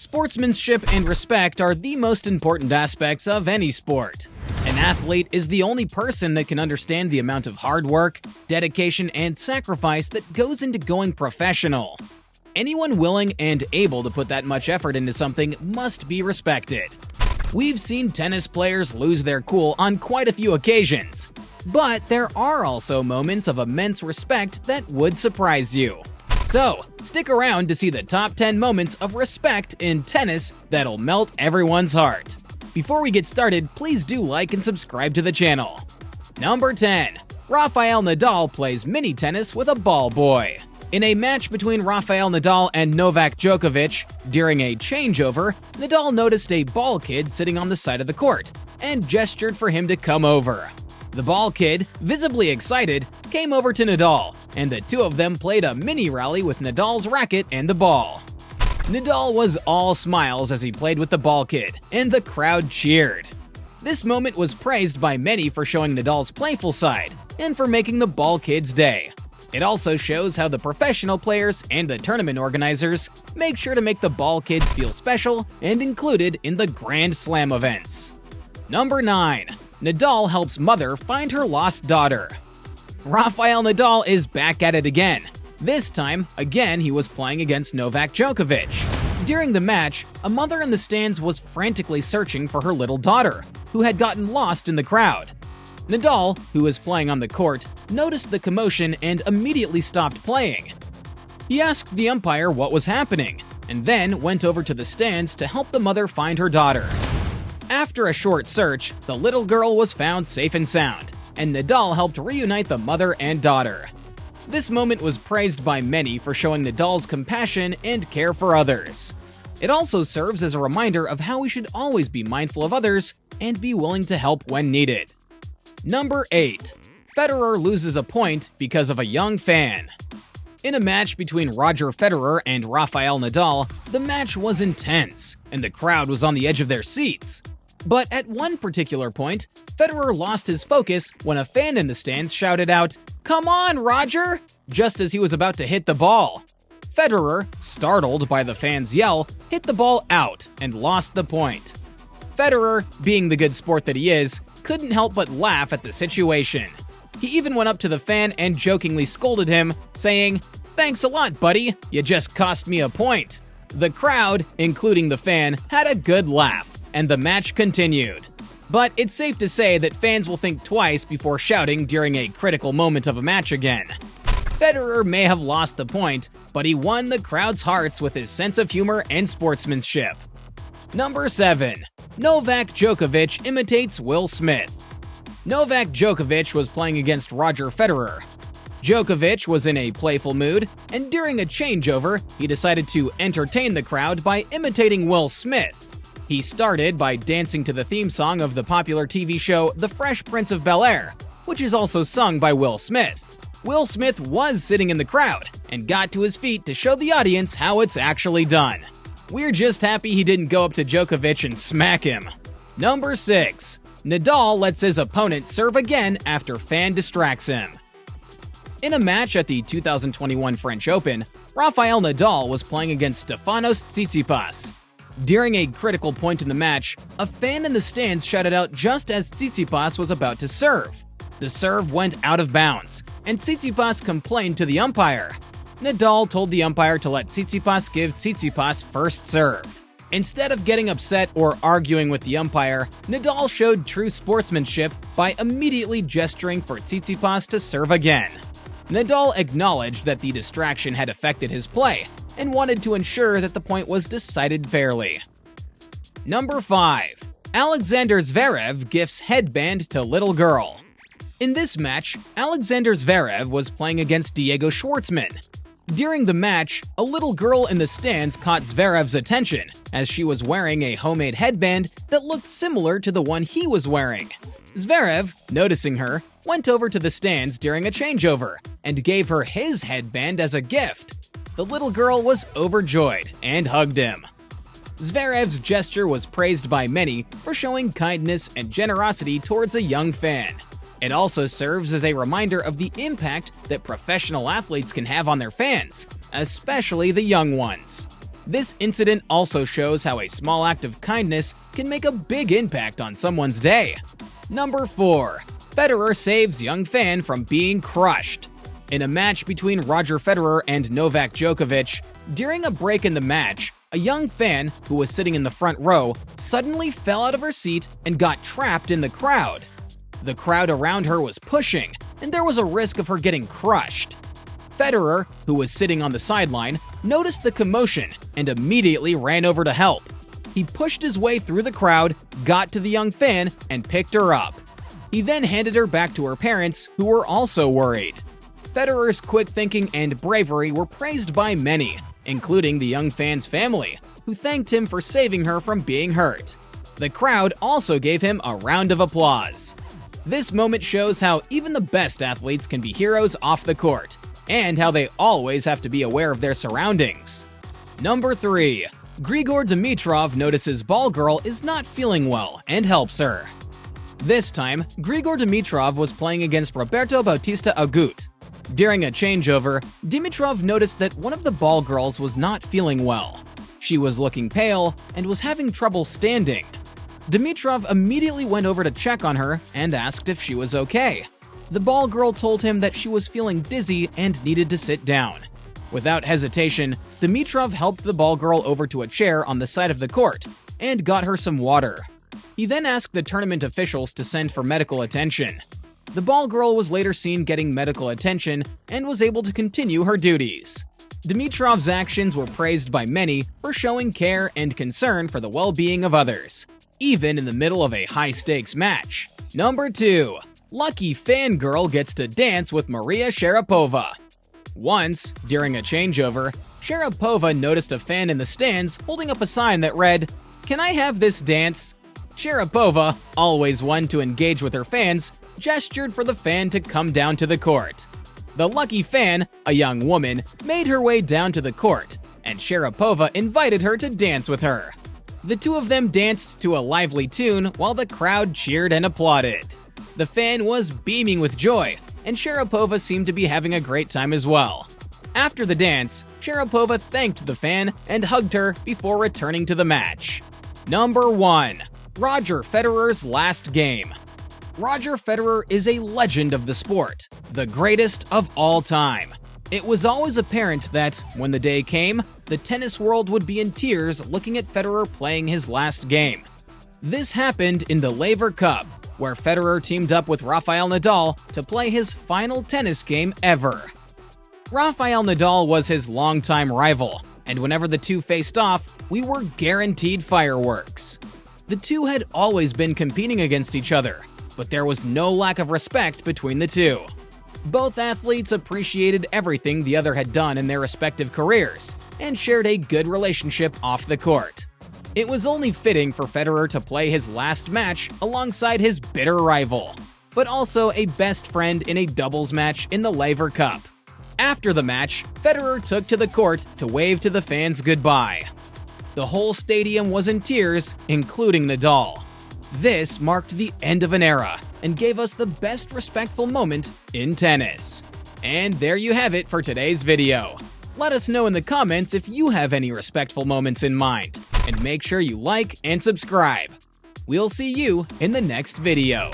Sportsmanship and respect are the most important aspects of any sport. An athlete is the only person that can understand the amount of hard work, dedication, and sacrifice that goes into going professional. Anyone willing and able to put that much effort into something must be respected. We've seen tennis players lose their cool on quite a few occasions, but there are also moments of immense respect that would surprise you. So, stick around to see the top 10 moments of respect in tennis that'll melt everyone's heart. Before we get started, please do like and subscribe to the channel. Number 10. Rafael Nadal plays mini tennis with a ball boy. In a match between Rafael Nadal and Novak Djokovic, during a changeover, Nadal noticed a ball kid sitting on the side of the court and gestured for him to come over. The ball kid, visibly excited, came over to Nadal, and the two of them played a mini rally with Nadal's racket and the ball. Nadal was all smiles as he played with the ball kid, and the crowd cheered. This moment was praised by many for showing Nadal's playful side and for making the ball kid's day. It also shows how the professional players and the tournament organizers make sure to make the ball kids feel special and included in the Grand Slam events. Number 9. Nadal helps mother find her lost daughter. Rafael Nadal is back at it again. This time, again, he was playing against Novak Djokovic. During the match, a mother in the stands was frantically searching for her little daughter, who had gotten lost in the crowd. Nadal, who was playing on the court, noticed the commotion and immediately stopped playing. He asked the umpire what was happening, and then went over to the stands to help the mother find her daughter. After a short search, the little girl was found safe and sound, and Nadal helped reunite the mother and daughter. This moment was praised by many for showing Nadal's compassion and care for others. It also serves as a reminder of how we should always be mindful of others and be willing to help when needed. Number 8. Federer loses a point because of a young fan. In a match between Roger Federer and Rafael Nadal, the match was intense, and the crowd was on the edge of their seats. But at one particular point, Federer lost his focus when a fan in the stands shouted out, "Come on, Roger!" just as he was about to hit the ball. Federer, startled by the fans' yell, hit the ball out and lost the point. Federer, being the good sport that he is, couldn't help but laugh at the situation. He even went up to the fan and jokingly scolded him, saying, "Thanks a lot, buddy, you just cost me a point." The crowd, including the fan, had a good laugh, and the match continued. But it's safe to say that fans will think twice before shouting during a critical moment of a match again. Federer may have lost the point, but he won the crowd's hearts with his sense of humor and sportsmanship. Number 7. Novak Djokovic imitates Will Smith. Novak Djokovic was playing against Roger Federer. Djokovic was in a playful mood, and during a changeover, he decided to entertain the crowd by imitating Will Smith. He started by dancing to the theme song of the popular TV show The Fresh Prince of Bel-Air, which is also sung by Will Smith. Will Smith was sitting in the crowd and got to his feet to show the audience how it's actually done. We're just happy he didn't go up to Djokovic and smack him. Number 6. Nadal lets his opponent serve again after fan distracts him. In a match at the 2021 French Open, Rafael Nadal was playing against Stefanos Tsitsipas. During a critical point in the match, a fan in the stands shouted out just as Tsitsipas was about to serve. The serve went out of bounds, and Tsitsipas complained to the umpire. Nadal told the umpire to let Tsitsipas give Tsitsipas first serve. Instead of getting upset or arguing with the umpire, Nadal showed true sportsmanship by immediately gesturing for Tsitsipas to serve again. Nadal acknowledged that the distraction had affected his play and wanted to ensure that the point was decided fairly. Number 5. Alexander Zverev gifts headband to little girl. In this match, Alexander Zverev was playing against Diego Schwartzman. During the match, a little girl in the stands caught Zverev's attention as she was wearing a homemade headband that looked similar to the one he was wearing. Zverev, noticing her, went over to the stands during a changeover and gave her his headband as a gift. The little girl was overjoyed and hugged him. Zverev's gesture was praised by many for showing kindness and generosity towards a young fan. It also serves as a reminder of the impact that professional athletes can have on their fans, especially the young ones. This incident also shows how a small act of kindness can make a big impact on someone's day. Number 4. Federer saves young fan from being crushed. In a match between Roger Federer and Novak Djokovic, during a break in the match, a young fan who was sitting in the front row suddenly fell out of her seat and got trapped in the crowd. The crowd around her was pushing, and there was a risk of her getting crushed. Federer, who was sitting on the sideline, noticed the commotion and immediately ran over to help. He pushed his way through the crowd, got to the young fan, and picked her up. He then handed her back to her parents, who were also worried. Federer's quick thinking and bravery were praised by many, including the young fan's family, who thanked him for saving her from being hurt. The crowd also gave him a round of applause. This moment shows how even the best athletes can be heroes off the court, and how they always have to be aware of their surroundings. Number 3. Grigor Dimitrov notices ball girl is not feeling well and helps her. This time, Grigor Dimitrov was playing against Roberto Bautista Agut. During a changeover, Dimitrov noticed that one of the ball girls was not feeling well. She was looking pale and was having trouble standing. Dimitrov immediately went over to check on her and asked if she was okay. The ball girl told him that she was feeling dizzy and needed to sit down. Without hesitation, Dimitrov helped the ball girl over to a chair on the side of the court and got her some water. He then asked the tournament officials to send for medical attention. The ball girl was later seen getting medical attention and was able to continue her duties. Dimitrov's actions were praised by many for showing care and concern for the well-being of others, even in the middle of a high-stakes match. Number 2. Lucky fangirl gets to dance with Maria Sharapova. Once, during a changeover, Sharapova noticed a fan in the stands holding up a sign that read, "Can I have this dance?" Sharapova, always one to engage with her fans, gestured for the fan to come down to the court. The lucky fan, a young woman, made her way down to the court, and Sharapova invited her to dance with her. The two of them danced to a lively tune while the crowd cheered and applauded. The fan was beaming with joy, and Sharapova seemed to be having a great time as well. After the dance, Sharapova thanked the fan and hugged her before returning to the match. Number 1. Roger Federer's last game. Roger Federer is a legend of the sport, the greatest of all time. It was always apparent that, when the day came, the tennis world would be in tears looking at Federer playing his last game. This happened in the Laver Cup, where Federer teamed up with Rafael Nadal to play his final tennis game ever. Rafael Nadal was his longtime rival, and whenever the two faced off, we were guaranteed fireworks. The two had always been competing against each other, but there was no lack of respect between the two. Both athletes appreciated everything the other had done in their respective careers, and shared a good relationship off the court. It was only fitting for Federer to play his last match alongside his bitter rival, but also a best friend in a doubles match in the Laver Cup. After the match, Federer took to the court to wave to the fans goodbye. The whole stadium was in tears, including Nadal. This marked the end of an era and gave us the best respectful moment in tennis. And there you have it for today's video. Let us know in the comments if you have any respectful moments in mind, and make sure you like and subscribe. We'll see you in the next video.